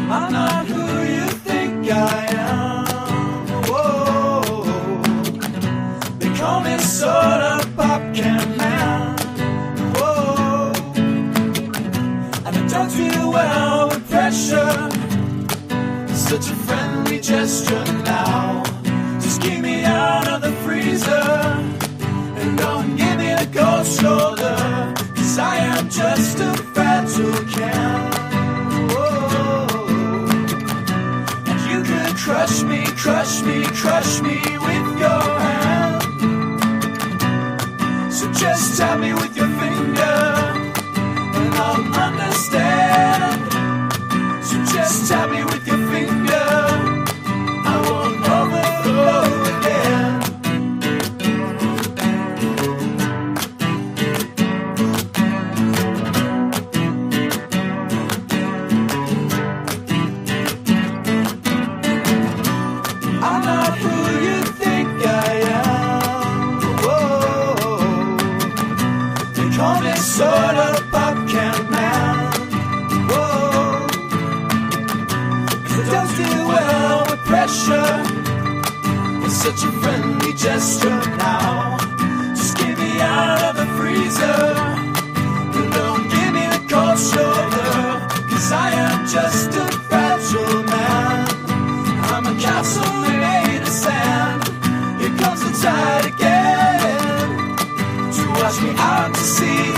I'm not who you think I am. Whoa. They call me soda pop can man. Whoa. And I don't do well with pressure. Such a friendly gesture now. Just keep me out of the freezer. And don't give me the cold shoulder. 'Cause I am just a fragile can. Crush me, crush me, crush me with your hand. So just tap me with your finger and I'll understand. So just tap me with your finger, I won't overflow again. Sort of pop can man. Whoa. 'Cause I don't do well with pressure. It's such a friendly gesture now. Just get me out of the freezer. And don't give me the cold shoulder. 'Cause I am just a fragile man. I'm a castle made of sand. Here comes the tide again to wash me out to sea.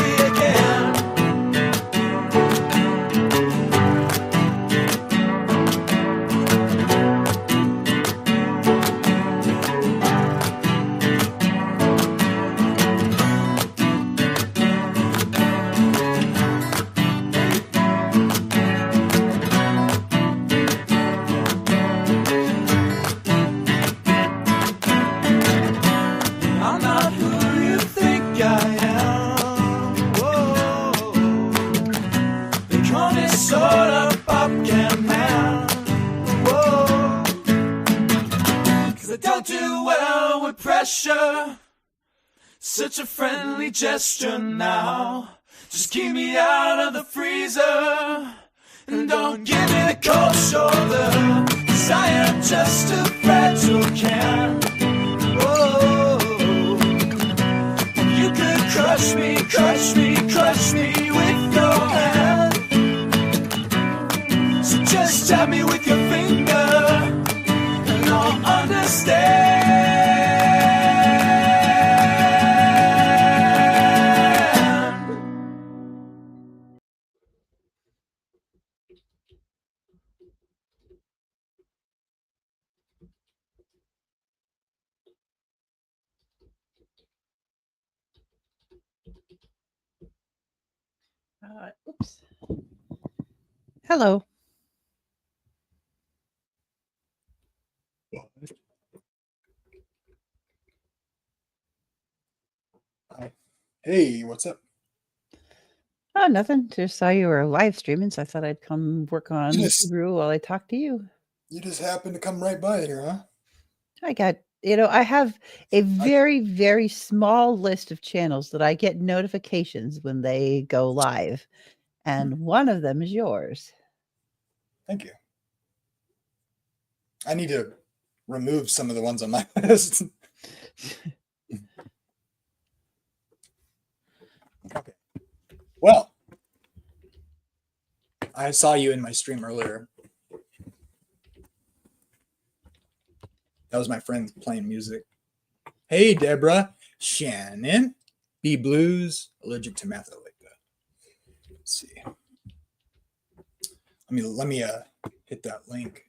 Such a friendly gesture now. Just keep me out of the freezer. And don't give me the cold shoulder. 'Cause I am just a fragile can. Whoa. And you could crush me, crush me, crush me with your hand. So just tap me with your finger and I'll understand. Oops. Hello. Hi. Hey, what's up? Oh, nothing. Just saw you were live streaming, so I thought I'd come work on Hebrew while I talk to you. You just happened to come right by here, huh? I got, I have a very, very small list of channels that I get notifications when they go live. And one of them is yours. Thank you. I need to remove some of the ones on my list. Okay. Well, I saw you in my stream earlier. That was my friend playing music. Hey, Deborah, Shannon, B Blues, allergic to math. I like that. Let's see. Let me hit that link,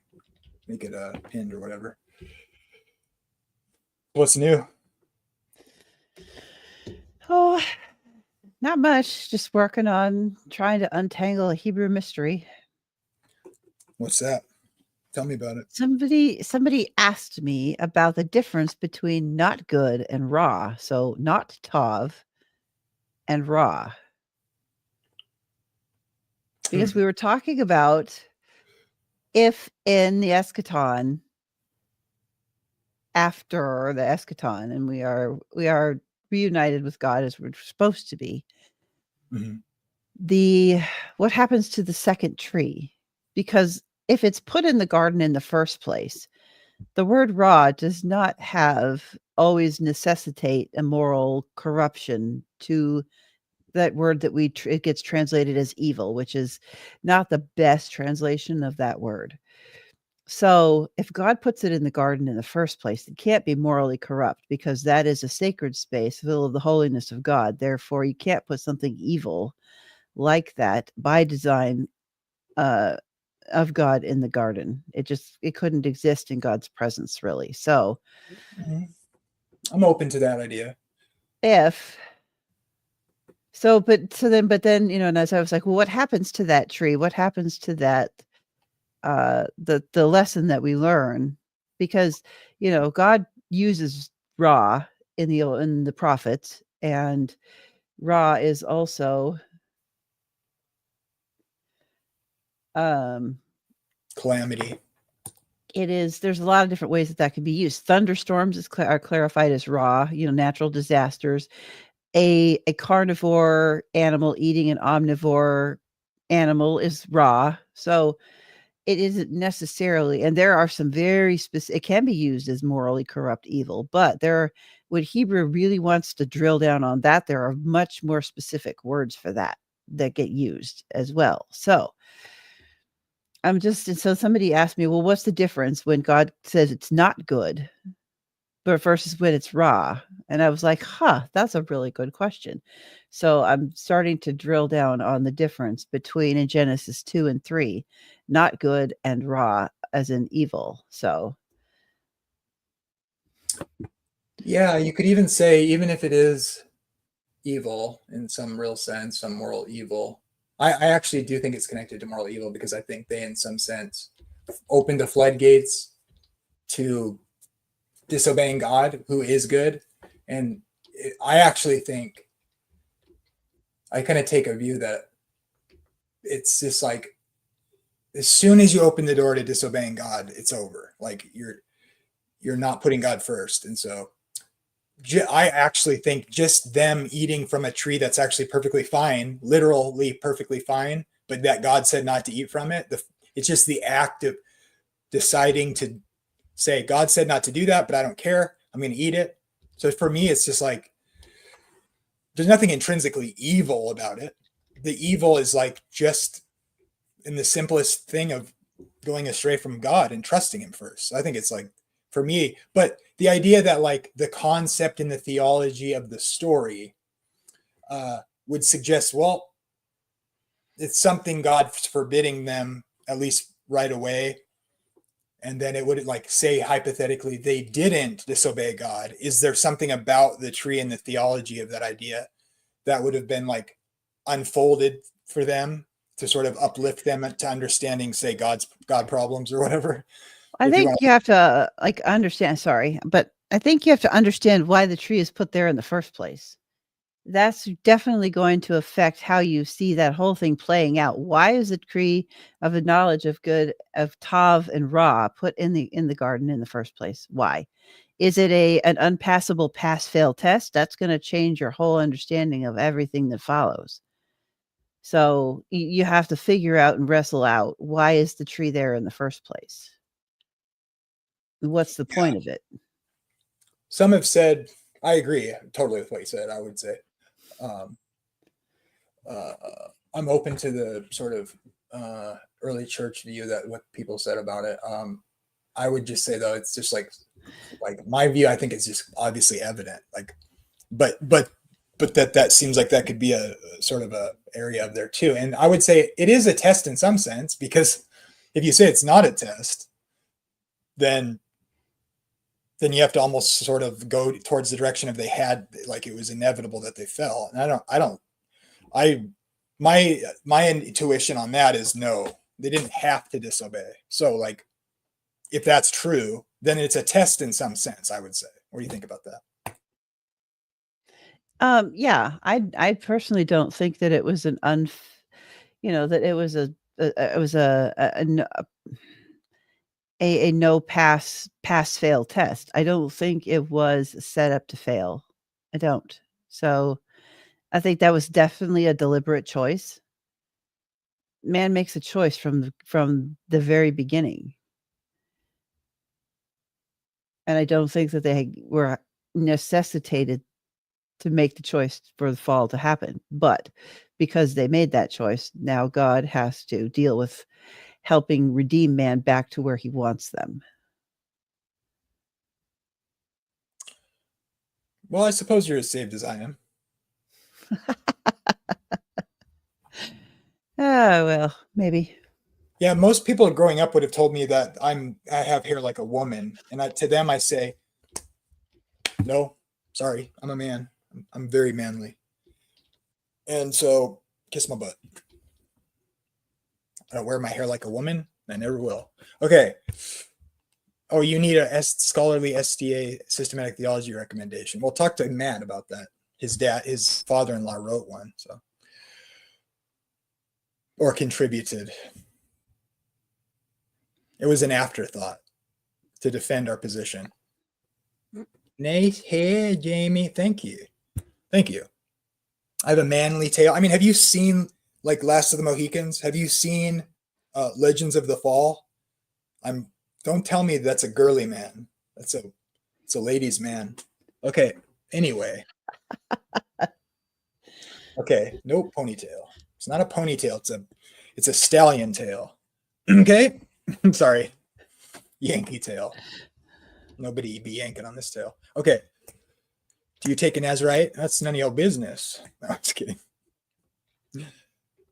make it pinned or whatever. What's new? Oh, not much. Just working on trying to untangle a Hebrew mystery. What's that? Tell me about it. Somebody asked me about the difference between not good and raw. So not tov and raw. Because we were talking about if in the eschaton after the eschaton, and we are reunited with God as we're supposed to be. Mhm. What happens to the second tree? Because if it's put in the garden in the first place, the word raw does not always necessitate a moral corruption to that word that it gets translated as evil, which is not the best translation of that word. So if God puts it in the garden in the first place, it can't be morally corrupt because that is a sacred space full of the holiness of God. Therefore, you can't put something evil like that by design of God in the garden. It couldn't exist in God's presence, really. So I'm open to that idea. But then, and as I was like, well, what happens to that tree? What happens to that, the lesson that we learn? Because, God uses Ra in the prophets, and Ra is also Calamity. There's a lot of different ways that can be used. Thunderstorms are clarified as Ra, natural disasters. A carnivore animal eating an omnivore animal is Ra. So it isn't necessarily, and there are some very specific, it can be used as morally corrupt evil, but when Hebrew really wants to drill down on that, there are much more specific words for that get used as well. So so somebody asked me, well, what's the difference when God says it's not good, but versus when it's raw? And I was like, that's a really good question. So I'm starting to drill down on the difference between in Genesis 2 and 3, not good and raw as in evil. So. Yeah, you could even say, even if it is evil in some real sense, some moral evil, I actually do think it's connected to moral evil because I think they, in some sense, open the floodgates to disobeying God, who is good. And I actually think I kind of take a view that it's just like as soon as you open the door to disobeying God, it's over. Like you're not putting God first. And so I actually think just them eating from a tree that's actually perfectly fine, literally perfectly fine, but that God said not to eat from it. It's just the act of deciding to say, God said not to do that, but I don't care. I'm going to eat it. So for me, it's just like, there's nothing intrinsically evil about it. The evil is like just in the simplest thing of going astray from God and trusting him first. So I think it's like, for me, but the idea that like the concept and the theology of the story would suggest, well, it's something God's forbidding them at least right away. And then it would like say hypothetically they didn't disobey God. Is there something about the tree and the theology of that idea that would have been like unfolded for them to sort of uplift them to understanding, say, God problems or whatever? I think you have to understand, sorry, but I think you have to understand why the tree is put there in the first place. That's definitely going to affect how you see that whole thing playing out. Why is the tree of the knowledge of good, of Tav and Ra, put in the garden in the first place? Why? Is it an unpassable pass-fail test? That's going to change your whole understanding of everything that follows. So you have to figure out and wrestle out, why is the tree there in the first place? What's the point of it? Some have said, I agree totally with what you said. I would say I'm open to the sort of early church view that what people said about it. I would just say though, it's just like my view. I think it's just obviously evident. Like, but that seems like that could be a sort of a area of there too. And I would say it is a test in some sense, because if you say it's not a test, then you have to almost sort of go towards the direction of they had, like it was inevitable that they fell. And my intuition on that is no, they didn't have to disobey. So like, if that's true, then it's a test in some sense, I would say. What do you think about that? Yeah, I personally don't think that it was that it was a no pass fail test. I don't think it was set up to fail. I don't. So I think that was definitely a deliberate choice. Man makes a choice from the very beginning. And I don't think that they were necessitated to make the choice for the fall to happen. But because they made that choice, now God has to deal with helping redeem man back to where he wants them. Well, I suppose you're as saved as I am. Oh, well, maybe. Yeah, most people growing up would have told me that I have hair like a woman, and to them I say, no, sorry, I'm a man. I'm very manly, and so kiss my butt. I don't wear my hair like a woman. I never will. Okay. Oh, you need a scholarly SDA systematic theology recommendation. We'll talk to Matt about that. His father-in-law wrote one, so or contributed. It was an afterthought to defend our position. Nice hair, Jamie. Thank you. Thank you. I have a manly tail. I mean, have you seen like Last of the Mohicans? Have you seen Legends of the Fall? Don't tell me that's a girly man. It's a ladies' man. Okay. Anyway. Okay. No ponytail. It's not a ponytail. It's a stallion tail. Okay. I'm sorry. Yankee tail. Nobody be yanking on this tail. Okay. Do you take an Nazarite? That's none of your business. No, I'm just kidding.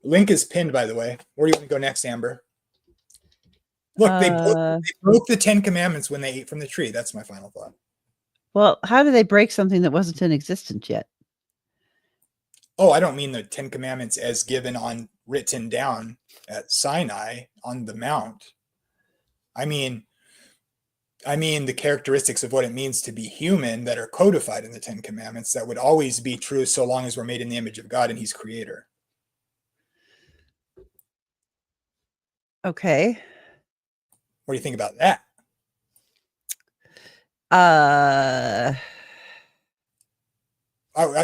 Link is pinned, by the way. Where do you want to go next, Amber? Look, they broke the 10 Commandments when they ate from the tree. That's my final thought. Well, how do they break something that wasn't in existence yet? Oh, I don't mean the 10 Commandments as given written down at Sinai on the Mount. I mean the characteristics of what it means to be human that are codified in the 10 Commandments that would always be true so long as we're made in the image of God and He's creator. Okay. What do you think about that?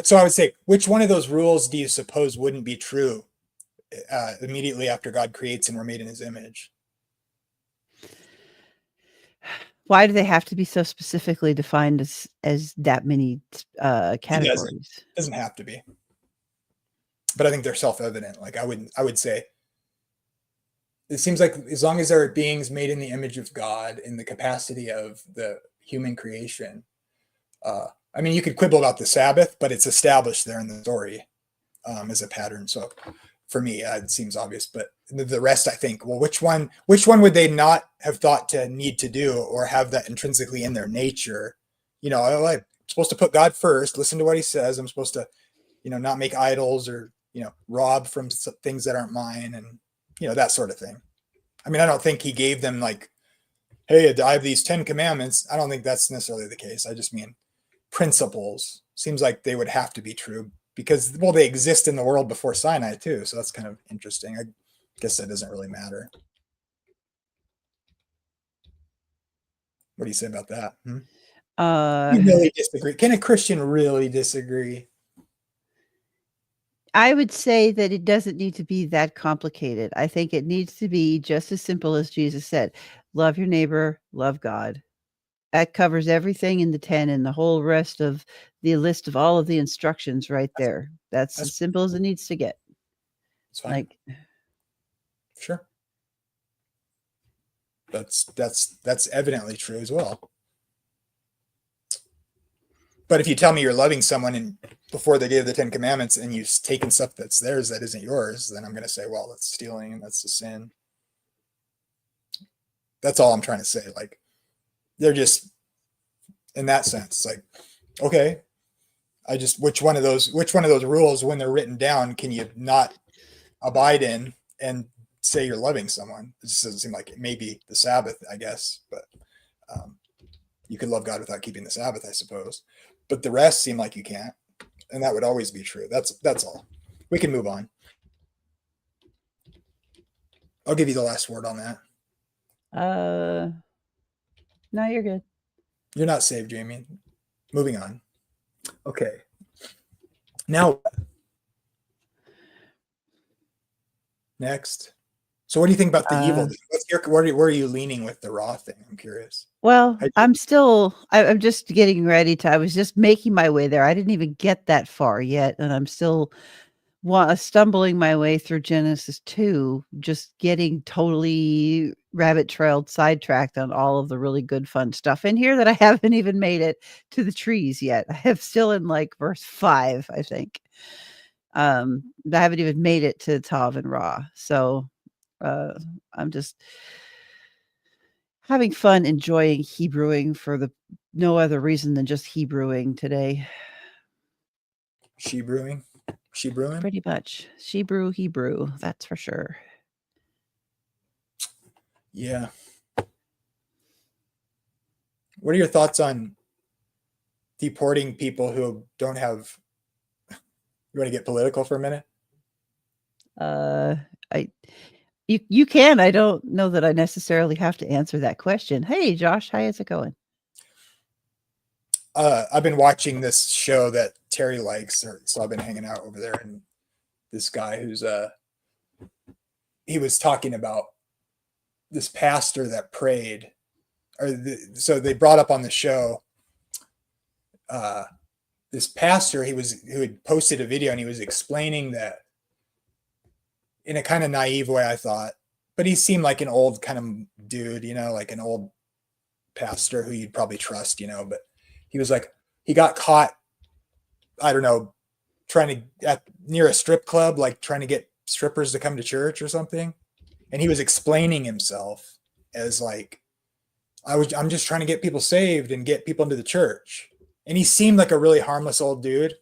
So I would say, which one of those rules do you suppose wouldn't be true immediately after God creates and we're made in His image? Why do they have to be so specifically defined as that many categories? It doesn't have to be. But I think they're self-evident. Like I would say, it seems like as long as there are beings made in the image of God in the capacity of the human creation, I mean, you could quibble about the Sabbath, but it's established there in the story as a pattern. So for me, it seems obvious. But the rest, I think, well, which one would they not have thought to need to do or have that intrinsically in their nature? You know, I'm supposed to put God first, listen to what He says. I'm supposed to, not make idols or, rob from things that aren't mine and, that sort of thing. I mean, I don't think He gave them like, hey, I have these 10 commandments. I don't think that's necessarily the case. I just mean principles. Seems like they would have to be true because, well, they exist in the world before Sinai too. So that's kind of interesting. I guess that doesn't really matter. What do you say about that? You really disagree? Can a Christian really disagree? I would say that it doesn't need to be that complicated. I think it needs to be just as simple as Jesus said, love your neighbor, love God. That covers everything in the 10 and the whole rest of the list of all of the instructions right there. That's as simple as it needs to get. It's fine. Sure. That's evidently true as well. But if you tell me you're loving someone and before they gave the 10 Commandments and you've taken stuff that's theirs that isn't yours, then I'm going to say, well, that's stealing and that's a sin. That's all I'm trying to say. Like, they're just, in that sense, like, okay, which one of those rules, when they're written down, can you not abide in and say you're loving someone? It just doesn't seem like it. Maybe the Sabbath, I guess, but you could love God without keeping the Sabbath, I suppose. But the rest seem like you can't, and that would always be true. That's all. We can move on. I'll give you the last word on that. No, you're good. You're not saved, Jamie. Moving on. Okay. Now, next. So, what do you think about the evil? Where are you leaning with the raw thing? I'm curious. Well, I'm just getting ready to. I was just making my way there. I didn't even get that far yet, and I'm still stumbling my way through Genesis 2, just getting totally rabbit trailed, sidetracked on all of the really good, fun stuff in here that I haven't even made it to the trees yet. I have still in like verse 5, I think. I haven't even made it to Tav and Ra. So I'm just having fun enjoying Hebrewing for no other reason than just Hebrewing today. Shebrewing? Pretty much. Hebrew, that's for sure. Yeah. What are your thoughts on deporting people who don't have... You want to get political for a minute? You can. I don't know that I necessarily have to answer that question. Hey, Josh, how is it going? I've been watching this show that Terry likes, so I've been hanging out over there, and this guy who's he was talking about this pastor that prayed, so they brought up on the show this pastor who had posted a video, and he was explaining that in a kind of naive way, I thought, but he seemed like an old kind of dude, like an old pastor who you'd probably trust, but he was like, he got caught, I don't know, near a strip club, like trying to get strippers to come to church or something. And he was explaining himself as like, I'm just trying to get people saved and get people into the church. And he seemed like a really harmless old dude,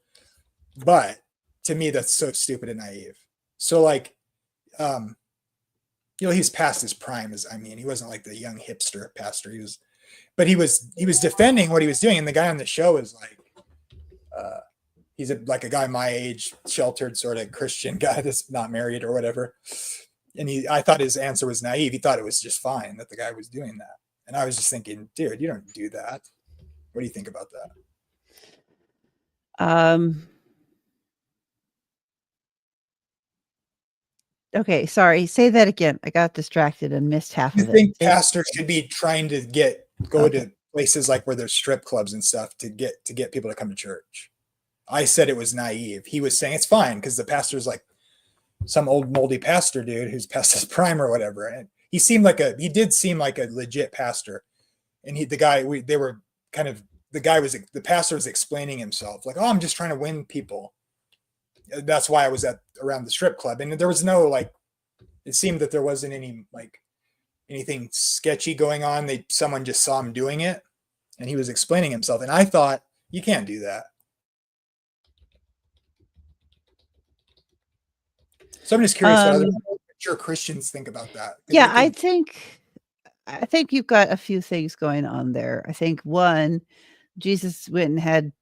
but to me, that's so stupid and naive. So like, he's past his prime. He wasn't like the young hipster pastor. He was defending what he was doing. And the guy on the show is like, he's like a guy my age, sheltered sort of Christian guy that's not married or whatever. And I thought his answer was naive. He thought it was just fine that the guy was doing that. And I was just thinking, dude, you don't do that. What do you think about that? Okay, sorry. Say that again. I got distracted and missed half of it. You think pastors should be trying to go to places like where there's strip clubs and stuff to get people to come to church? I said it was naive. He was saying it's fine because the pastor's like some old moldy pastor dude who's past his prime or whatever. And he did seem like a legit pastor. And the pastor was explaining himself like, oh, I'm just trying to win people. That's why I was around the strip club. And there was no, like, it seemed that there wasn't any, like, anything sketchy going on. Someone just saw him doing it and he was explaining himself. And I thought, you can't do that. So I'm just curious what other mature Christians think about that. Yeah, I think you've got a few things going on there. I think one, Jesus went and had,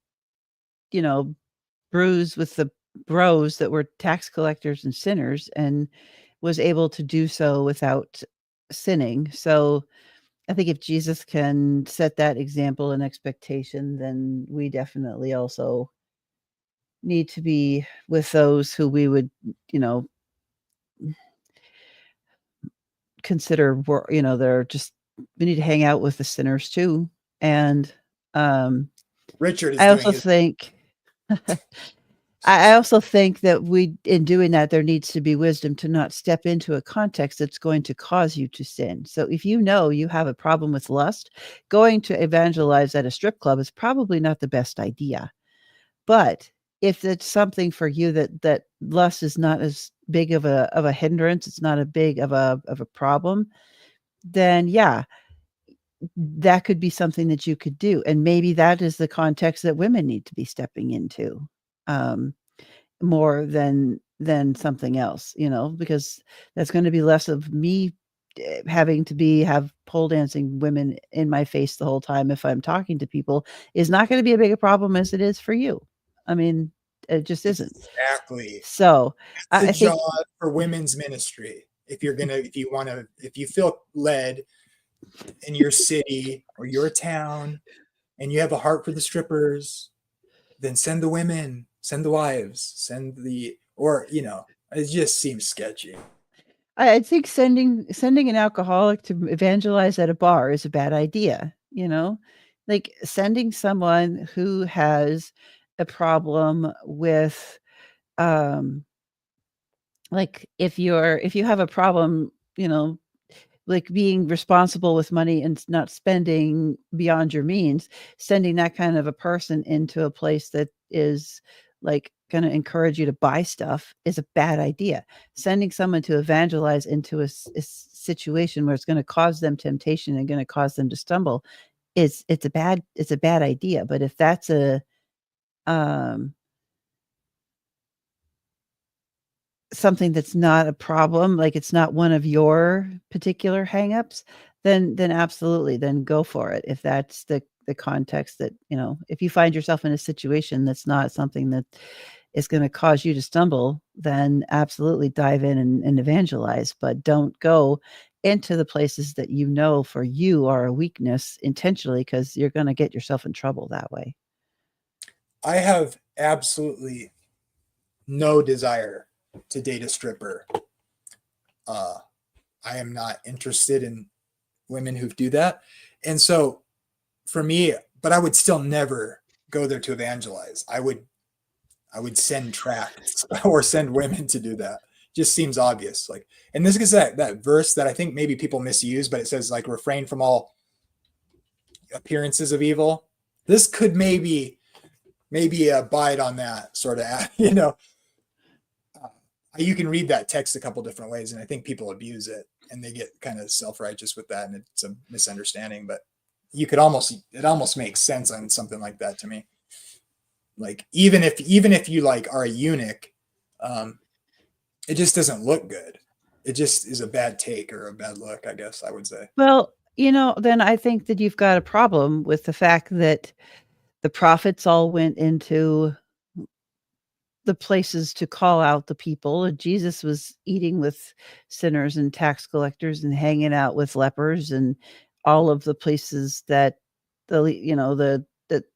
brews with the bros that were tax collectors and sinners and was able to do so without sinning. So I think if Jesus can set that example and expectation, then we definitely also need to be with those who we would, consider, they're just, we need to hang out with the sinners too. And Richard is I also think I also think that in doing that, there needs to be wisdom to not step into a context that's going to cause you to sin. So if you know you have a problem with lust, going to evangelize at a strip club is probably not the best idea. But if it's something for you that lust is not as big of a hindrance, it's not a big of a problem, then yeah, that could be something that you could do. And maybe that is the context that women need to be stepping into. More than something else, because that's going to be less of me having to have pole dancing women in my face the whole time if I'm talking to people is not going to be a big problem as it is for you. I mean, it just isn't. Exactly. So I think for women's ministry, if you feel led in your city or your town and you have a heart for the strippers, then send the women, send the wives, or, it just seems sketchy. I think sending an alcoholic to evangelize at a bar is a bad idea, you know? Like, sending someone who has a problem with, um like, if you have a problem, like being responsible with money and not spending beyond your means, sending that kind of a person into a place that is like going to encourage you to buy stuff is a bad idea. Sending someone to evangelize into a situation where it's going to cause them temptation and going to cause them to stumble it's a bad idea. But if that's a um something that's not a problem, like it's not one of your particular hangups, then absolutely, then go for it. If that's the context that, if you find yourself in a situation that's not something that is going to cause you to stumble, then absolutely dive in and evangelize, but don't go into the places that for you are a weakness intentionally, because you're going to get yourself in trouble that way. I have absolutely no desire to date a stripper. I am not interested in women who do that. And so for me, but I would still never go there to evangelize. I would send tracts or send women to do that. Just seems obvious. Like, and this is that verse that I think maybe people misuse, but it says like refrain from all appearances of evil. This could maybe a bite on that sort of, you can read that text a couple different ways, and I think people abuse it and they get kind of self-righteous with that, and it's a misunderstanding. But it almost makes sense on something like that to me. Like even if you like are a eunuch, it just doesn't look good. It just is a bad take or a bad look, I guess I would say. Well, then I think that you've got a problem with the fact that the prophets all went into the places to call out the people, and Jesus was eating with sinners and tax collectors and hanging out with lepers and all of the places that the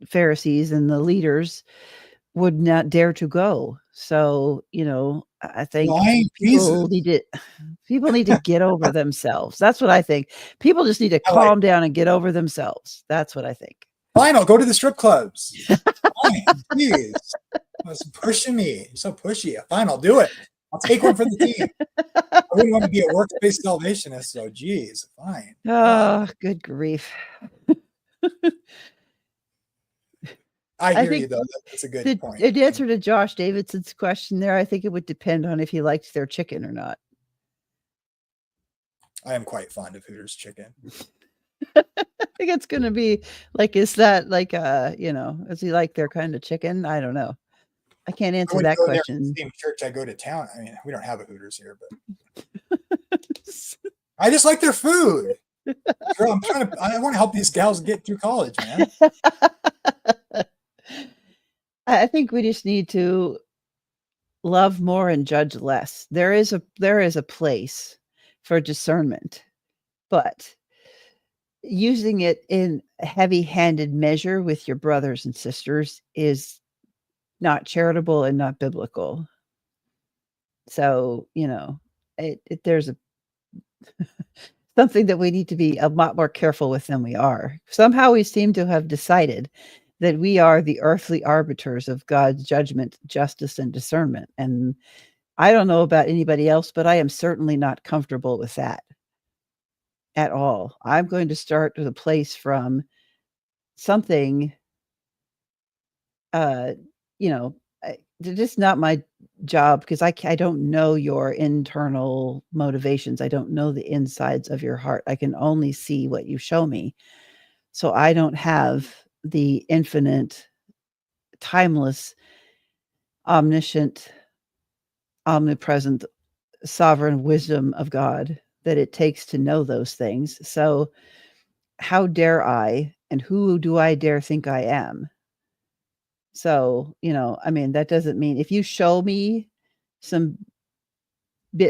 Pharisees and the leaders would not dare to go. So, I think people need to get over themselves. That's what I think. People just need to calm down and get over themselves. That's what I think. Fine, I'll go to the strip clubs. Fine, please. It's pushing me. You're so pushy. Fine, I'll do it. I'll take one for the team. I wouldn't want to be a works-based salvationist, so geez, fine. Oh, good grief. I hear you, though. That's a good point. The answer to Josh Davidson's question there, I think it would depend on if he liked their chicken or not. I am quite fond of Hooters chicken. I think it's going to be like, is that like, is he like their kind of chicken? I don't know. I can't answer that question. Same church I go to town. I mean, we don't have a Hooters here, but I just like their food. Girl, I want to help these gals get through college, man. I think we just need to love more and judge less. There is a place for discernment, but using it in a heavy-handed measure with your brothers and sisters is not charitable and not biblical. So, there's something that we need to be a lot more careful with than we are. Somehow we seem to have decided that we are the earthly arbiters of God's judgment, justice, and discernment. And I don't know about anybody else, but I am certainly not comfortable with that at all. I'm going to start with a place from something, it's just not my job, because I don't know your internal motivations. I don't know the insides of your heart. I can only see what you show me. So I don't have the infinite, timeless, omniscient, omnipresent, sovereign wisdom of God that it takes to know those things. So how dare I, and who do I dare think I am? So, that doesn't mean if you show me some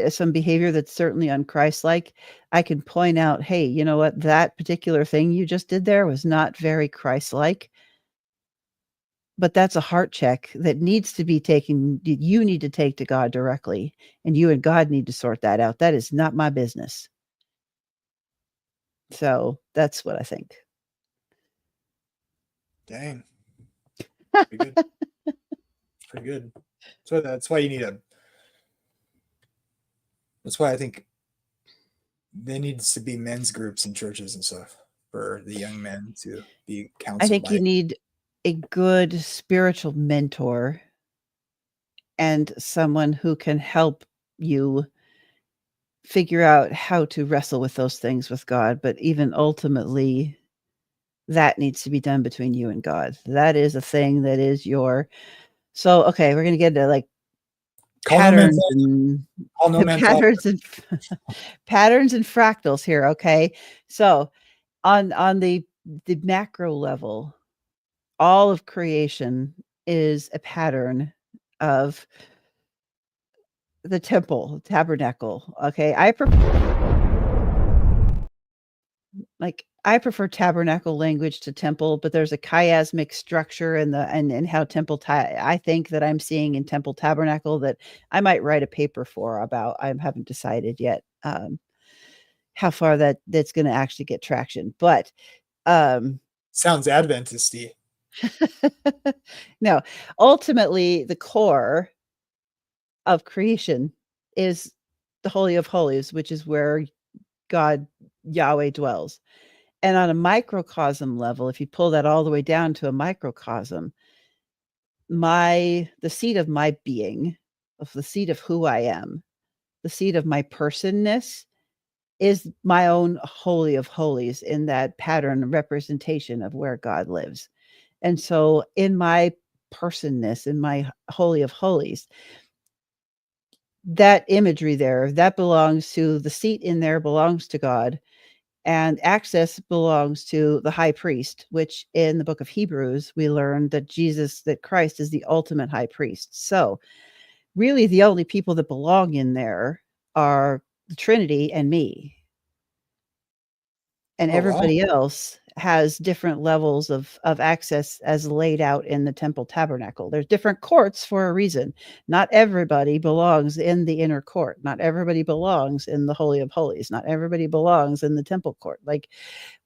some behavior that's certainly un-Christ-like, I can point out, hey, you know what, that particular thing you just did there was not very Christ-like. But that's a heart check that needs to be taken. You need to take to God directly, and you and God need to sort that out. That is not my business. So that's what I think. Dang. Pretty good. Pretty good. So that's why you need that's why I think there needs to be men's groups in churches and stuff for the young men to be counseled. I think you need a good spiritual mentor and someone who can help you figure out how to wrestle with those things with God. But even ultimately, that needs to be done between you and God. That is a thing that is so okay, we're going to get into like patterns and patterns and patterns and fractals here. Okay. So on the macro level, all of creation is a pattern of the temple, tabernacle. Okay. I prefer tabernacle language to temple, but there's a chiasmic structure in and how temple I think that I'm seeing in temple tabernacle that I might write a paper for about. I haven't decided yet how far that's going to actually get traction, but sounds Adventisty. No, ultimately the core of creation is the Holy of Holies, which is where God Yahweh dwells. And on a microcosm level, if you pull that all the way down to a microcosm, the seat of my being, of the seat of who I am, the seat of my personness is my own Holy of Holies in that pattern representation of where God lives. And so in my personness, in my Holy of Holies, that imagery there, that belongs to the seat in there belongs to God. And access belongs to the high priest, which in the book of Hebrews, we learn that Christ is the ultimate high priest. So really the only people that belong in there are the Trinity and me. And everybody else has different levels of access as laid out in the temple tabernacle. There's different courts for a reason. Not everybody belongs in the inner court. Not everybody belongs in the Holy of Holies. Not everybody belongs in the temple court. Like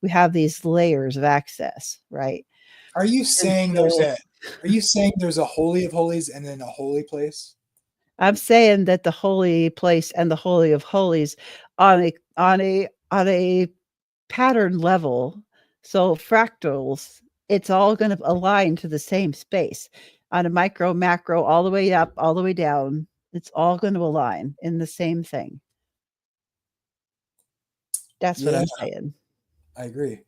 we have these layers of access, right? Are you saying there's a Holy of Holies and then a holy place? I'm saying that the holy place and the Holy of Holies on a pattern level, so fractals, it's all going to align to the same space on a micro, macro, all the way up, all the way down. It's all going to align in the same thing. That's what I'm saying. I agree.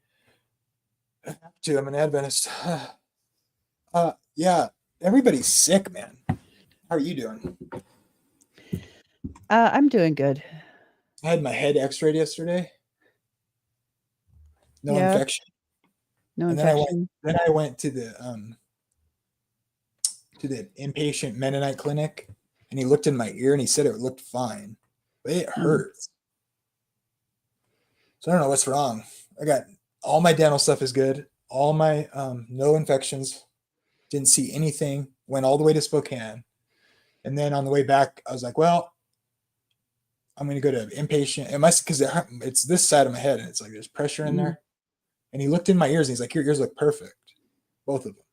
I'm an Adventist. Yeah, everybody's sick, man. How are you doing? I'm doing good. I had my head x-rayed yesterday. No infection. No infection. Then I went to the inpatient Mennonite clinic, and he looked in my ear and he said it looked fine, but it hurts. So I don't know what's wrong. I got all my dental stuff is good. All my no infections. Didn't see anything. Went all the way to Spokane, and then on the way back, I was like, well, I'm going to go to inpatient. It must because it's this side of my head, and it's like there's pressure in there. And he looked in my ears, and he's like, your ears look perfect, both of them.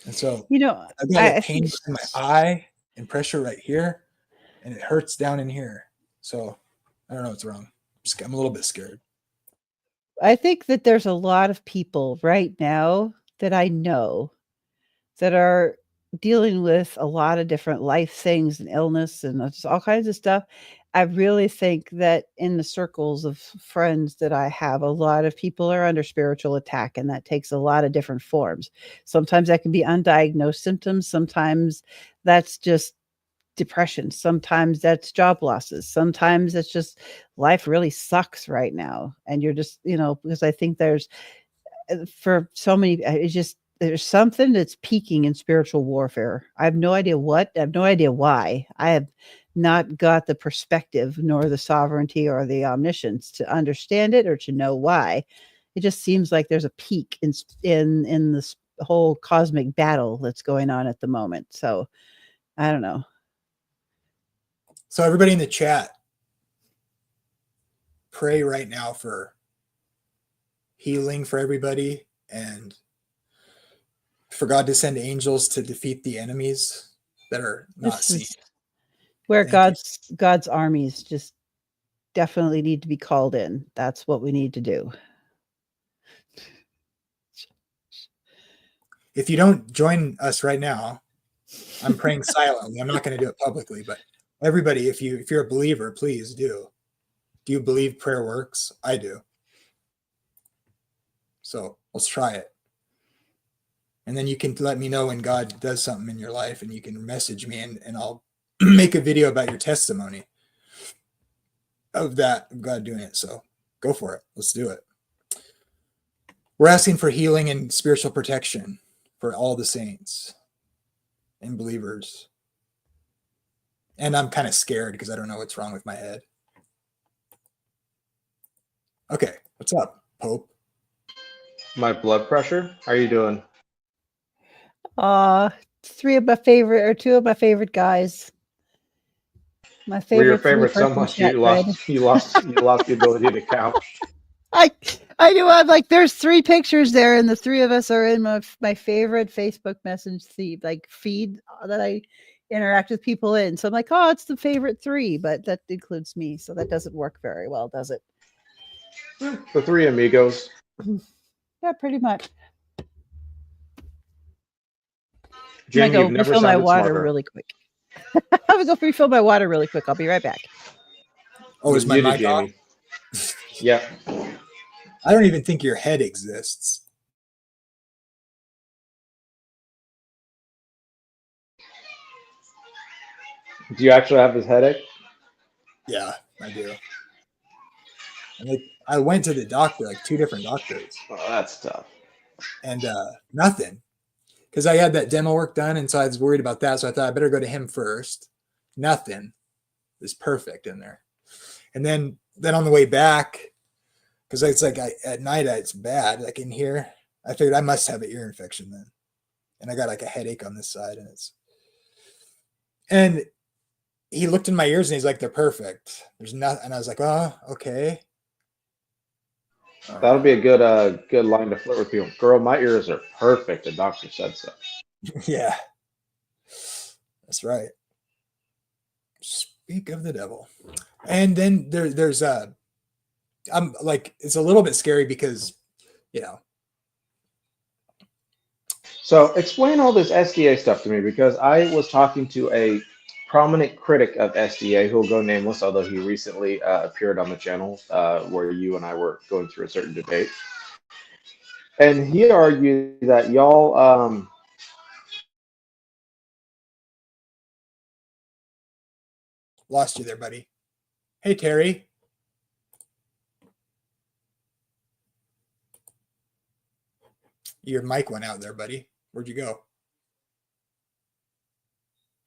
And so I got a pain in my eye and pressure right here, and it hurts down in here. So I don't know what's wrong. I'm a little bit scared. I think that there's a lot of people right now that I know that are dealing with a lot of different life things and illness and just all kinds of stuff. I really think that in the circles of friends that I have, a lot of people are under spiritual attack, and that takes a lot of different forms. Sometimes that can be undiagnosed symptoms. Sometimes that's just depression. Sometimes that's job losses. Sometimes it's just life really sucks right now. And you're just, because I think there's, for so many, it's just, there's something that's peaking in spiritual warfare. I have no idea what, I have no idea why. I have not got the perspective nor the sovereignty or the omniscience to understand it or to know why. It just seems like there's a peak in this whole cosmic battle that's going on at the moment. So I don't know. So everybody in the chat, pray right now for healing for everybody and for God to send angels to defeat the enemies that are not This seen. is where Thank you. God's armies just definitely need to be called in. That's what we need to do. If you don't join us right now, I'm praying silently. I'm not going to do it publicly, but everybody, if you're a believer, please do. Do you believe prayer works? I do. So let's try it. And then you can let me know when God does something in your life, and you can message me, and I'll make a video about your testimony of that, of God doing it. So go for it. Let's do it. We're asking for healing and spiritual protection for all the saints and believers. And I'm kind of scared because I don't know what's wrong with my head. Okay, what's up, Pope? My blood pressure? How are you doing? Two of my favorite guys. My Were your favorite favorites so three-person much chat you thread. lost the ability to count? I do. I'm like, there's 3 pictures there, and the 3 of us are in my favorite Facebook message feed that I interact with people in. So I'm like, oh, it's the favorite 3, but that includes me, so that doesn't work very well, does it? The 3 amigos. Yeah, pretty much. Jamie, I'm you've gonna go never refill my sounded water smarter. really quick. I'm gonna go refill my water really quick. I'll be right back. Oh, is my Muted, mic on? Jamie. Yeah. I don't even think your head exists. Do you actually have this headache? Yeah, I do. And I went to the doctor, like 2 different doctors, Oh, that's tough. and nothing. Because I had that demo work done, and so I was worried about that. So I thought I better go to him first. Nothing. It's perfect in there. And then on the way back, because it's like at night it's bad, like in here, I figured I must have an ear infection then. And I got like a headache on this side, and he looked in my ears and he's like, they're perfect. There's nothing. And I was like, oh, okay. That'll be a good line to flirt with people. Girl, my ears are perfect. The doctor said so. Yeah, that's right. Speak of the devil. And then there's I'm like, it's a little bit scary because, you know. So explain all this SDA stuff to me, because I was talking to a prominent critic of SDA who will go nameless, although he recently appeared on the channel where you and I were going through a certain debate. And he argued that y'all Lost you there, buddy. Hey, Terry. Your mic went out there, buddy. Where'd you go?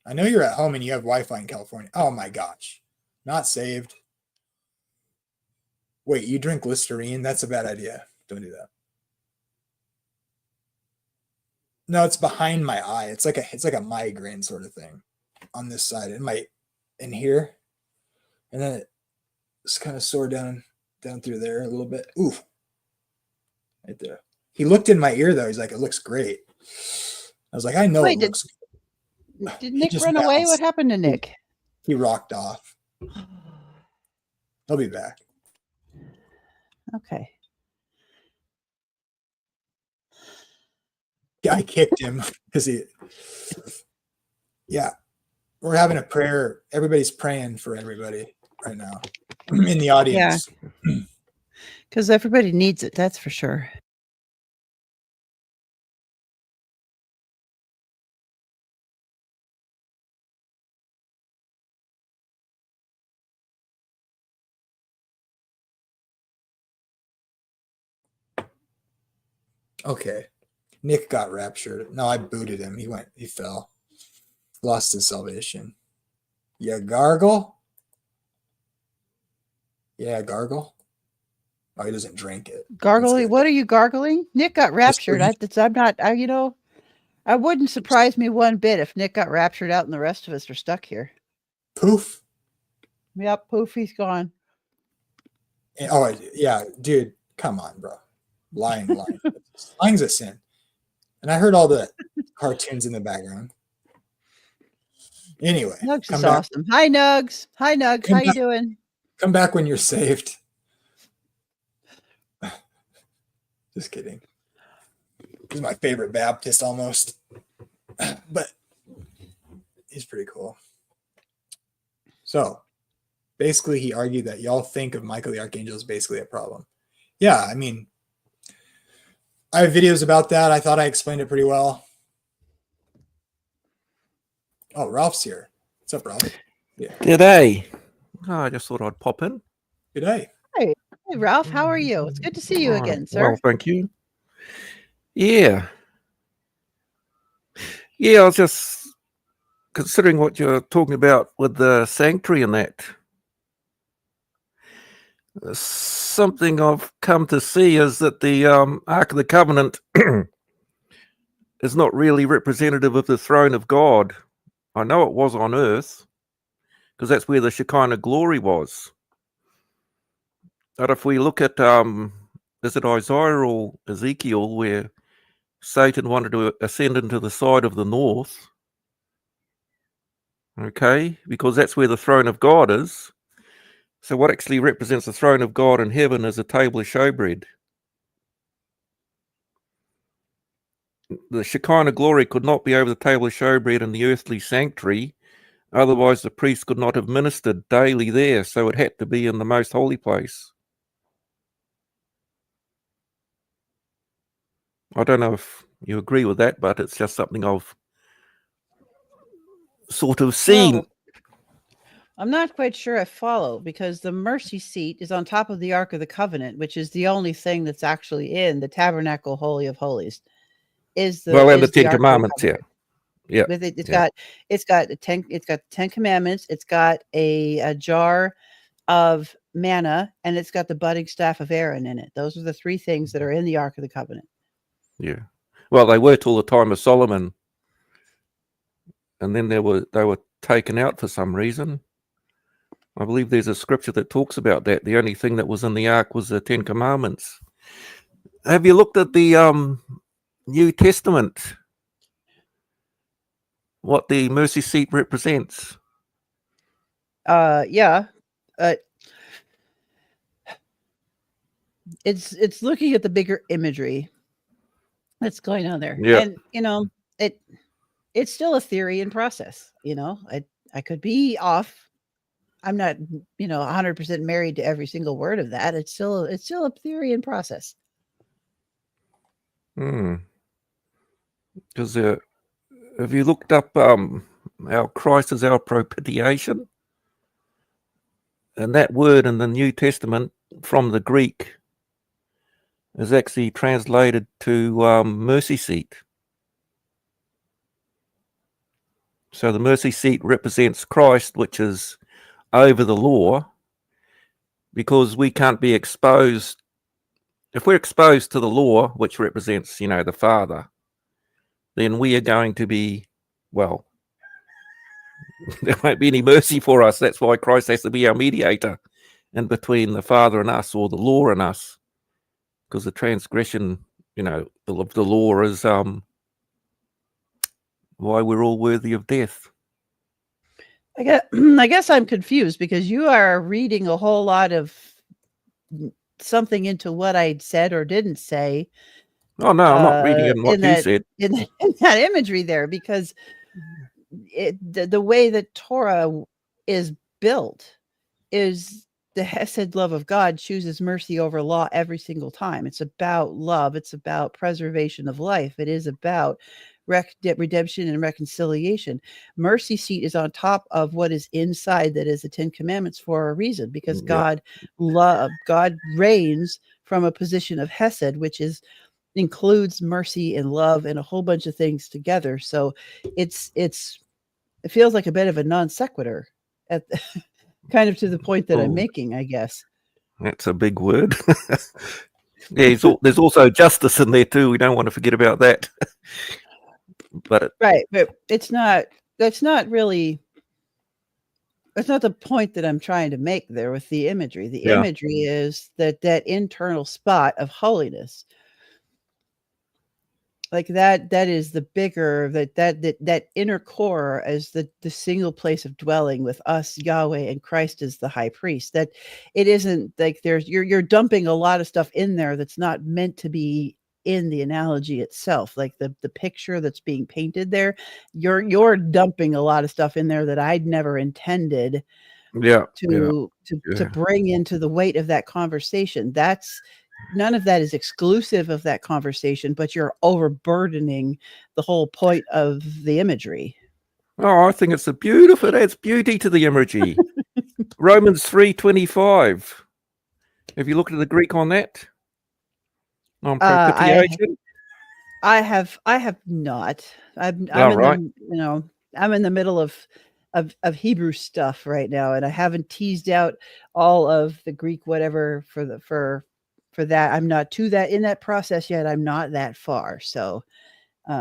I know you're at home and you have Wi-Fi in California. Oh my gosh. Not saved. Wait, you drink Listerine? That's a bad idea. Don't do that. No, it's behind my eye. It's like a migraine sort of thing on this side. In here. And then it's kind of sore down through there a little bit. Ooh. Right there. He looked in my ear though. He's like, it looks great. I was like, I know Wait, it looks good. Did Nick run away? What happened to Nick? He rocked off. He'll be back. Okay. Yeah, I kicked him because yeah, we're having a prayer. Everybody's praying for everybody right now in the audience. Yeah. Because everybody needs it, that's for sure. Okay. Nick got raptured. No, I booted him. He fell. Lost his salvation. You gargle? Yeah, gargle. Oh, he doesn't drink it. That's Gargling. good. What are you gargling? Nick got raptured. I'm not. I wouldn't surprise me one bit if Nick got raptured out and the rest of us are stuck here. Poof. Yep, poof, he's gone. Oh, yeah, dude, come on, bro. Lying. Lying's a sin. And I heard all the cartoons in the background. Anyway, Nugs come is back. awesome. Hi, Nugs. Hi, Nugs. Come How you back. doing? Come back when you're saved. Just kidding. He's my favorite Baptist almost. But he's pretty cool. So basically he argued that y'all think of Michael the Archangel as basically a problem. Yeah, I mean, I have videos about that. I thought I explained it pretty well. Oh, Ralph's here. What's up, Ralph? Yeah. G'day. Oh, I just thought I'd pop in. Good day. Hey, Ralph. How are you? It's good to see you again, sir. Well, thank you. Yeah. Yeah, I was just considering what you're talking about with the sanctuary and that. Something I've come to see is that the Ark of the Covenant is not really representative of the throne of God. I know it was on earth, because that's where the Shekinah glory was. But if we look at, is it Isaiah or Ezekiel, where Satan wanted to ascend into the side of the north, okay, because that's where the throne of God is. So what actually represents the throne of God in heaven is a table of showbread. The Shekinah glory could not be over the table of showbread in the earthly sanctuary, otherwise the priest could not have ministered daily there, so it had to be in the most holy place. I don't know if you agree with that, but it's just something I've sort of seen. Well, I'm not quite sure I follow, because the mercy seat is on top of the Ark of the Covenant, which is the only thing that's actually in the Tabernacle Holy of Holies. And the Ten Commandments, yeah. Yeah. With it, it's got the 10 commandments, it's got a jar of manna, and it's got the budding staff of Aaron in it. Those are the three things that are in the Ark of the Covenant. Yeah. Well, they were till the time of Solomon, and then they were taken out for some reason. I believe there's a scripture that talks about that. The only thing that was in the ark was the 10 Commandments. Have you looked at the New Testament? What the mercy seat represents? Yeah. It's looking at the bigger imagery that's going on there. Yeah. And it's still a theory in process. I could be off. I'm not 100% married to every single word of that. It's still a theory in process. Because have you looked up how Christ is our propitiation? And that word in the New Testament from the Greek is actually translated to mercy seat. So the mercy seat represents Christ, which is over the law, because we can't be exposed. If we're exposed to the law, which represents, the Father, then we are going to be, well, there won't be any mercy for us. That's why Christ has to be our mediator in between the Father and us, or the law and us, because the transgression, of the law is why we're all worthy of death. I guess I'm confused, because you are reading a whole lot of something into what I said or didn't say. Oh, no, I'm not reading it in what you said. In that imagery there, because the way that Torah is built is the Hesed love of God chooses mercy over law every single time. It's about love. It's about preservation of life. It is about redemption and reconciliation. Mercy seat is on top of what is inside, that is the 10 Commandments, for a reason, because God reigns from a position of Hesed, which includes mercy and love and a whole bunch of things together. So it feels like a bit of a non sequitur. at kind of to the point that I'm Oh. making, I guess. That's a big word. Yeah, there's also justice in there too. We don't want to forget about that. But Right, but that's not really, that's not the point that I'm trying to make there with the imagery. The Yeah. imagery is that internal spot of holiness. Like that is the bigger, that inner core as the single place of dwelling with us, Yahweh, and Christ as the high priest. That it isn't like you're dumping a lot of stuff in there that's not meant to be in the analogy itself. Like the picture that's being painted there, you're dumping a lot of stuff in there that I'd never intended Yeah. to Yeah. bring into the weight of that conversation. That's none of that is exclusive of that conversation, but you're overburdening the whole point of the imagery. Oh, I think it's a beautiful. It adds beauty to the imagery. Romans 3:25. Have you looked at the Greek on that? On propitiation? I have not. I'm All in right. the I'm in the middle of Hebrew stuff right now, and I haven't teased out all of the Greek whatever for that. I'm not to that in that process yet. I'm not that far. So like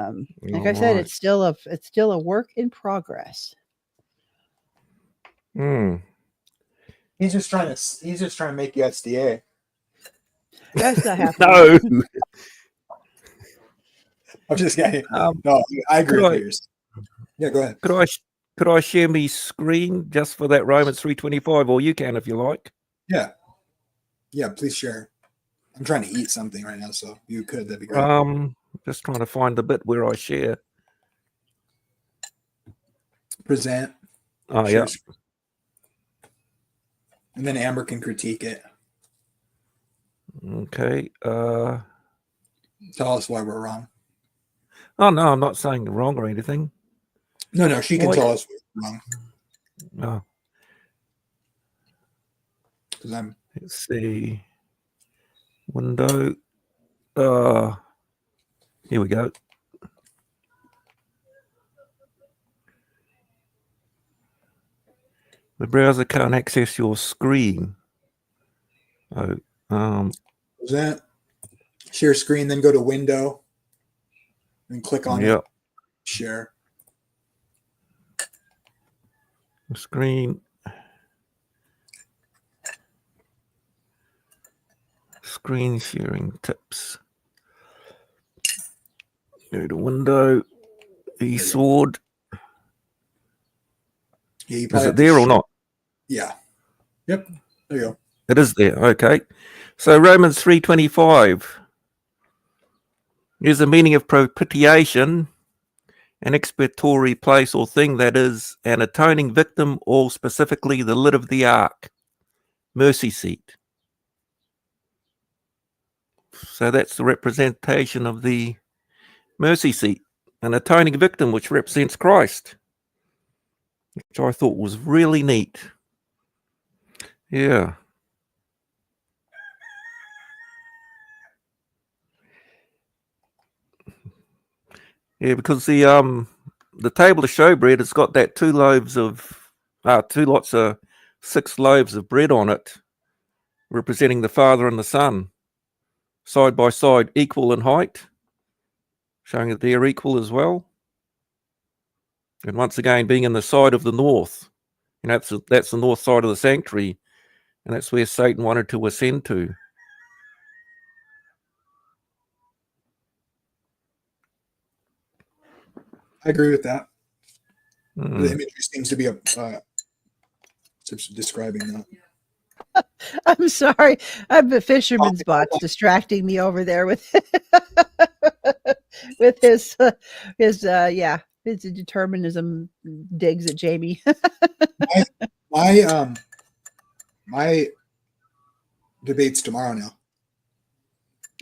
I said, All right. it's still a work in progress. Hmm. He's just trying to make you SDA. That's not happening. No. I'm just kidding. Um, No, I agree could with I- what you're saying. Yeah, go ahead. Could I share me screen just for that Romans 3:25, or you can if you like? Yeah. Yeah, please share. I'm trying to eat something right now, so if you could, that'd be great. Just trying to find the bit where I share. Present. Oh share yeah. screen. And then Amber can critique it. Okay. Tell us why we're wrong. Oh no, I'm not saying wrong or anything. No, she can Why- tell us we're wrong. No. Because I'm Let's see. Window. Here we go. The browser can't access your screen. Oh, present. Share screen, then go to window and click on yeah. it. Share. Screen. Screen sharing tips. Go to window. eSword. Yeah, you Is probably it have to there or share. not? Yeah. Yep. There you go. It is there. Okay. So Romans 3:25 is the meaning of propitiation, an expiatory place or thing that is an atoning victim, or specifically the lid of the ark, mercy seat. So that's the representation of the mercy seat, an atoning victim which represents Christ, which I thought was really neat. Yeah. Yeah, because the table of showbread has got that two lots of 6 loaves of bread on it, representing the Father and the Son, side by side, equal in height, showing that they're equal as well. And once again, being in the side of the north, and that's the north side of the sanctuary, and that's where Satan wanted to ascend to. I agree with that. Hmm. The imagery seems to be describing that. I'm sorry. I'm the fisherman's bot's distracting me over there with with his determinism digs at Jamie. My debate's tomorrow now.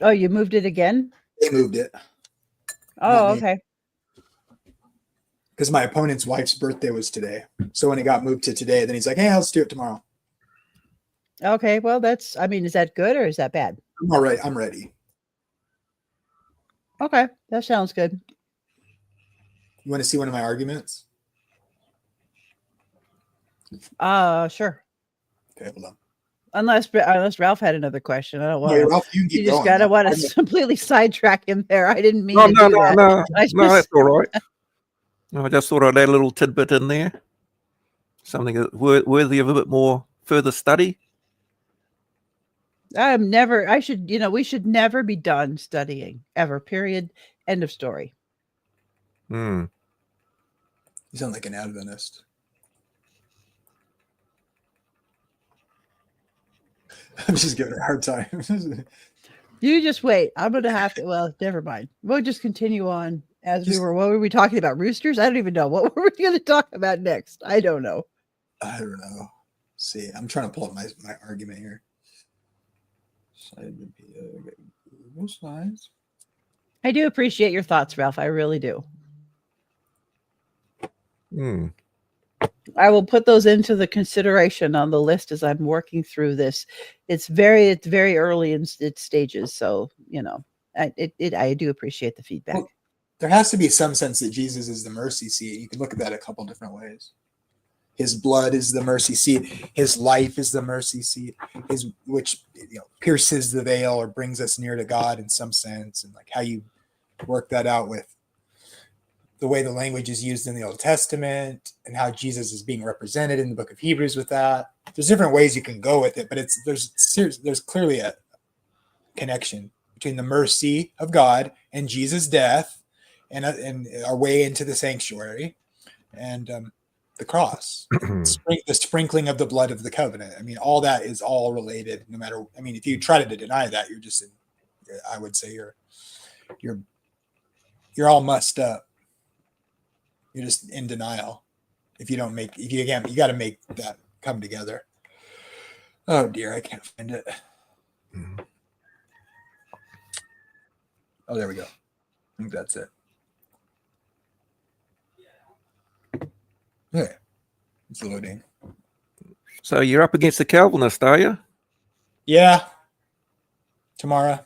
Oh, you moved it again? They moved it Oh, me. okay. because my opponent's wife's birthday was today. So when it got moved to today, then he's like, "Hey, let's do it tomorrow." Okay, well, is that good or is that bad? I'm all right. I'm ready. Okay, that sounds good. You want to see one of my arguments? Sure. Okay, hold on. Unless Ralph had another question. I don't want No, to. Ralph, you can You keep just going. gotta want I to know. completely sidetrack him there. I didn't mean No, to no, do no, that. no, I no, just that's all right. No, I just thought I'd add a little tidbit in there, something that worthy of a bit more further study. I'm never. I should. We should never be done studying ever. Period. End of story. Hmm. You sound like an Adventist. I'm just giving her a hard time. You just wait. I'm gonna have to. Well, never mind. We'll just continue on as we Just- were. What were we talking about? Roosters? I don't even know. What were we going to talk about next? I don't know. I don't know. See, I'm trying to pull up my argument here. Google Slides. I do appreciate your thoughts, Ralph. I really do. Hmm. I will put those into the consideration on the list as I'm working through this. It's very early in its stages, so I do appreciate the feedback. Well, there has to be some sense that Jesus is the mercy seat. You can look at that a couple different ways. His blood is the mercy seat. His life is the mercy seat. Which pierces the veil or brings us near to God in some sense, and like how you work that out with the way the language is used in the Old Testament and how Jesus is being represented in the book of Hebrews with that. There's different ways you can go with it, but there's clearly a connection between the mercy of God and Jesus' death and our way into the sanctuary and the cross, the sprinkling of the blood of the covenant. I mean, all that is all related. No matter, I mean, if you try to deny that, you're just I would say you're all mussed up. You're just in denial. You got to make that come together. Oh dear, I can't find it. Oh, there we go. I think that's it. Okay, it's loading. So you're up against the Calvinist, are you? Yeah. Tomorrow,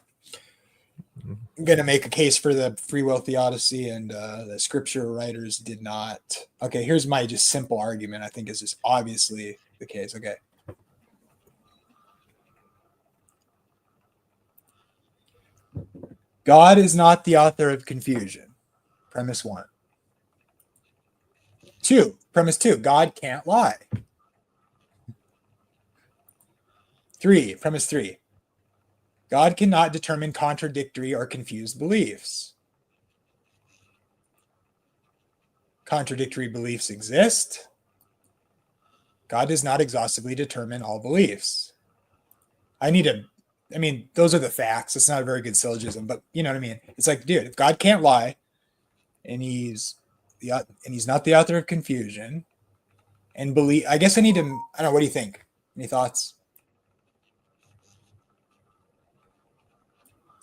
I'm going to make a case for the free will theodicy, and the scripture writers did not. Okay, here's my just simple argument. I think is just obviously the case. Okay. God is not the author of confusion. Premise 1. Premise 2, God can't lie. Premise 3, God cannot determine contradictory or confused beliefs. Contradictory beliefs exist. God does not exhaustively determine all beliefs. Those are the facts. It's not a very good syllogism, but you know what I mean? It's like, dude, if God can't lie and he's not the author of confusion and believe, I guess I don't know. What do you think? Any thoughts?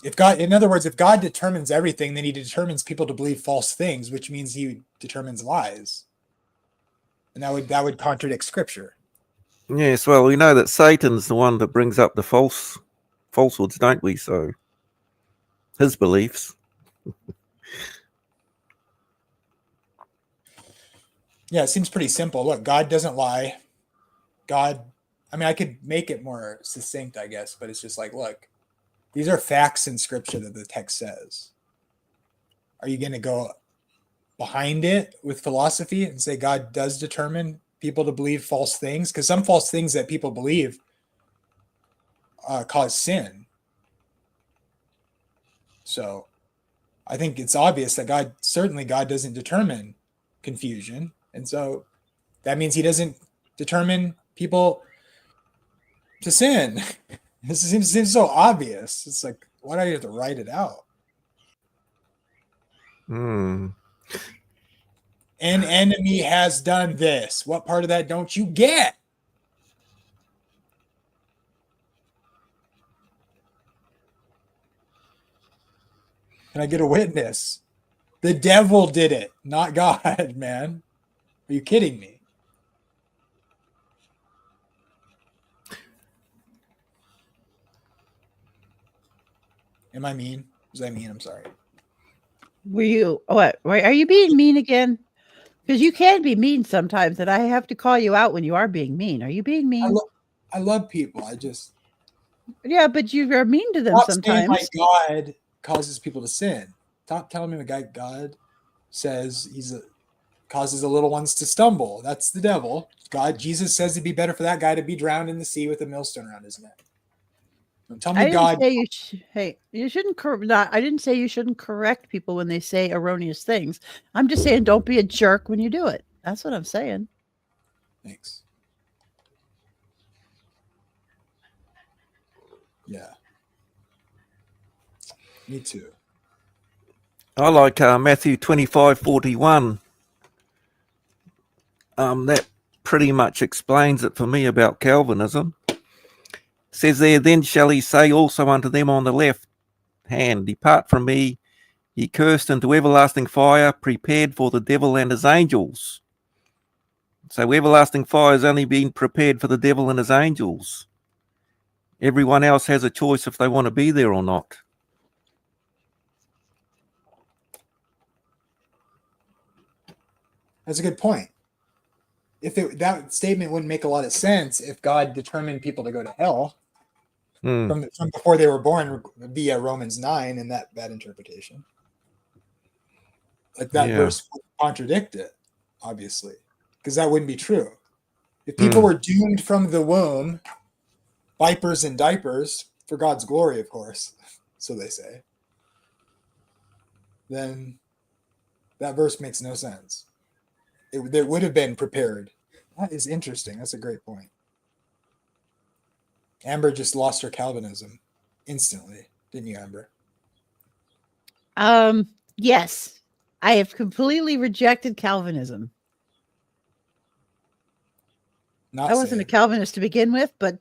In other words, if God determines everything, then he determines people to believe false things, which means he determines lies. And that would contradict scripture. Yes, well, we know that Satan's the one that brings up the falsehoods, don't we? So his beliefs. Yeah, it seems pretty simple. Look, God doesn't lie. I could make it more succinct, I guess, but it's just like, look, these are facts in scripture that the text says. Are you going to go behind it with philosophy and say God does determine people to believe false things? Because some false things that people believe cause sin. So I think it's obvious that God doesn't determine confusion. And so that means he doesn't determine people to sin. This seems so obvious. It's like, why do you have to write it out? An enemy has done this. What part of that don't you get? Can I get a witness? The devil did it, not God, man. Are you kidding me? Am I mean? Was I mean? I'm sorry. Were you what? Are you being mean again? Because you can be mean sometimes, and I have to call you out when you are being mean. Are you being mean? I love people. I just Yeah, but you are mean to them stop saying my sometimes. God causes people to sin. Stop telling me the guy God says causes the little ones to stumble. That's the devil. Jesus says it'd be better for that guy to be drowned in the sea with a millstone around his neck. Don't tell me I didn't God. say you hey, you shouldn't I didn't say you shouldn't correct people when they say erroneous things. I'm just saying don't be a jerk when you do it. That's what I'm saying. Thanks. Yeah. Me too. I like Matthew 25:41. That pretty much explains it for me about Calvinism. It says there, then shall he say also unto them on the left hand, depart from me, ye cursed, into everlasting fire, prepared for the devil and his angels. So everlasting fire has only been prepared for the devil and his angels. Everyone else has a choice if they want to be there or not. That's a good point. That statement wouldn't make a lot of sense if God determined people to go to hell from before they were born via Romans 9 and that interpretation. Like that verse would contradict it, obviously, because that wouldn't be true. If people were doomed from the womb, vipers and diapers, for God's glory, of course, so they say, then that verse makes no sense. It would have been prepared. That is interesting. That's a great point. Amber just lost her Calvinism instantly, didn't you, Amber? Yes. I have rejected Calvinism. I wasn't a Calvinist to begin with, but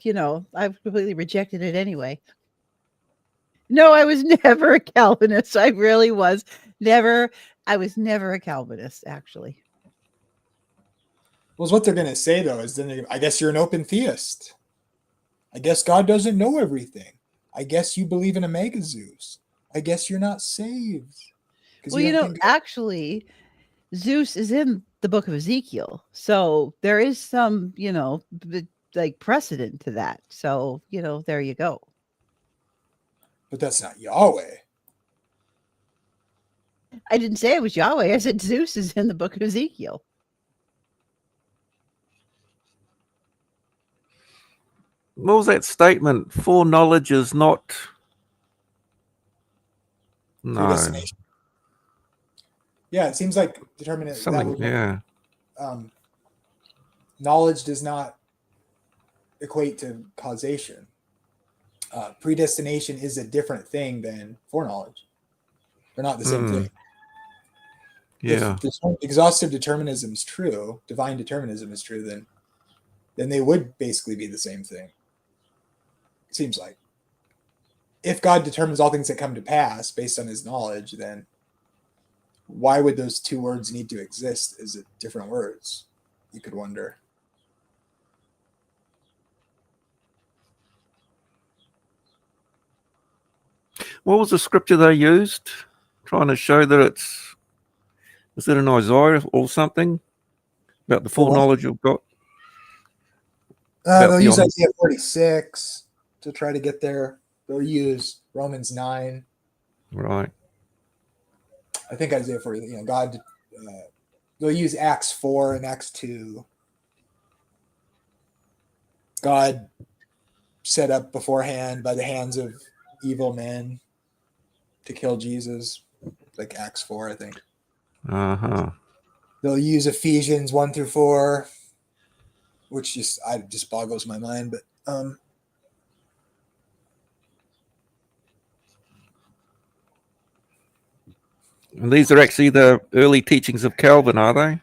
I've completely rejected it anyway. No, I was never a Calvinist. I really was never. I was never a Calvinist, actually. Well, what they're going to say, though, is then I guess you're an open theist. I guess God doesn't know everything. I guess you believe in a mega Zeus. I guess you're not saved. Well, actually, Zeus is in the book of Ezekiel. So there is some, like precedent to that. So, there you go. But that's not Yahweh. I didn't say it was Yahweh. I said Zeus is in the book of Ezekiel. What was that statement? Foreknowledge is not... No. Predestination. Yeah, it seems like determinism. Knowledge does not equate to causation. Predestination is a different thing than foreknowledge. They're not the same thing. Yeah. If exhaustive determinism is true, divine determinism is true, then they would basically be the same thing. It seems like. If God determines all things that come to pass based on his knowledge, then why would those two words need to exist as different words? You could wonder. What was the scripture they used? Trying to show that is it in Isaiah or something? About the foreknowledge of God? They'll use Isaiah 46 to try to get there. They'll use Romans 9. Right. I think Isaiah 40, God, they'll use Acts 4 and Acts 2. God set up beforehand by the hands of evil men to kill Jesus, like Acts 4, I think. Uh-huh. They'll use Ephesians 1 through 4, which just boggles my mind, but and these are actually the early teachings of Calvin, are they?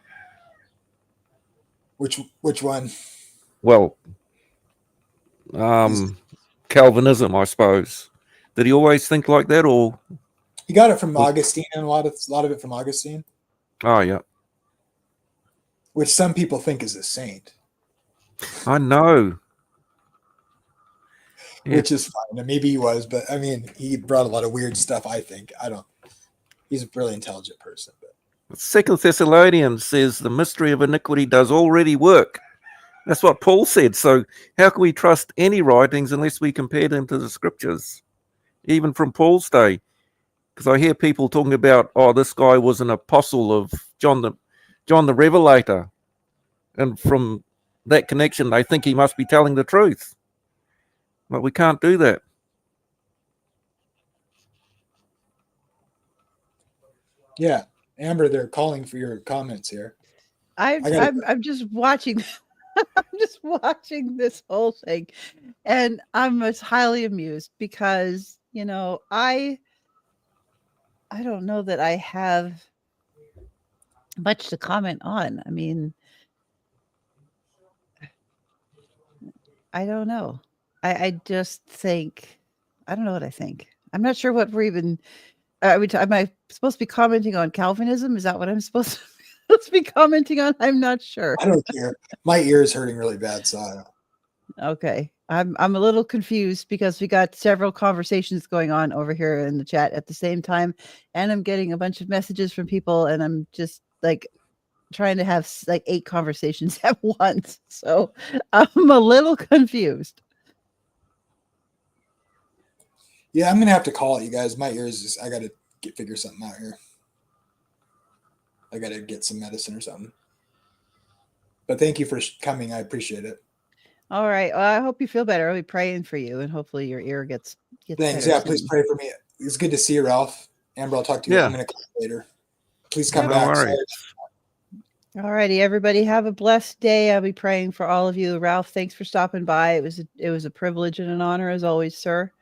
Which one? Well, Calvinism, I suppose. Did he always think like that, or he got it from Augustine, and a lot of it from Augustine? Oh yeah, which some people think is a saint. I know. Which is fine. Maybe he was, but I mean, he brought a lot of weird stuff. I think he's a really intelligent person, but Second Thessalonians says the mystery of iniquity does already work. That's what Paul said. So how can we trust any writings unless we compare them to the scriptures, even from Paul's day? Because I hear people talking about, oh, this guy was an apostle of John the Revelator, and from that connection, they think he must be telling the truth. But we can't do that. Yeah, Amber, they're calling for your comments here. I'm just watching. I'm just watching this whole thing, and I'm just highly amused because I don't know that I have much to comment on. I mean, I don't know. I just think I don't know what I think. I'm not sure what we're even. Am I supposed to be commenting on Calvinism? Is that what I'm supposed to be commenting on? I'm not sure. I don't care. My ear is hurting really bad, so I don't. Okay. I'm a little confused because we got several conversations going on over here in the chat at the same time, and I'm getting a bunch of messages from people, and I'm just like trying to have like 8 conversations at once. So I'm a little confused. Yeah, I'm gonna have to call it, you guys. My ears just I gotta figure something out here. I gotta get some medicine or something. But thank you for coming. I appreciate it. All right. Well, I hope you feel better. I'll be praying for you, and hopefully your ear gets Thanks. better Yeah, soon. please pray for me. It's good to see you, Ralph. Amber, I'll talk to you. Yeah. I'm gonna call you later. Please come No back. worries. Sorry. All righty, everybody. Have a blessed day. I'll be praying for all of you. Ralph, thanks for stopping by. It was a privilege and an honor as always, sir.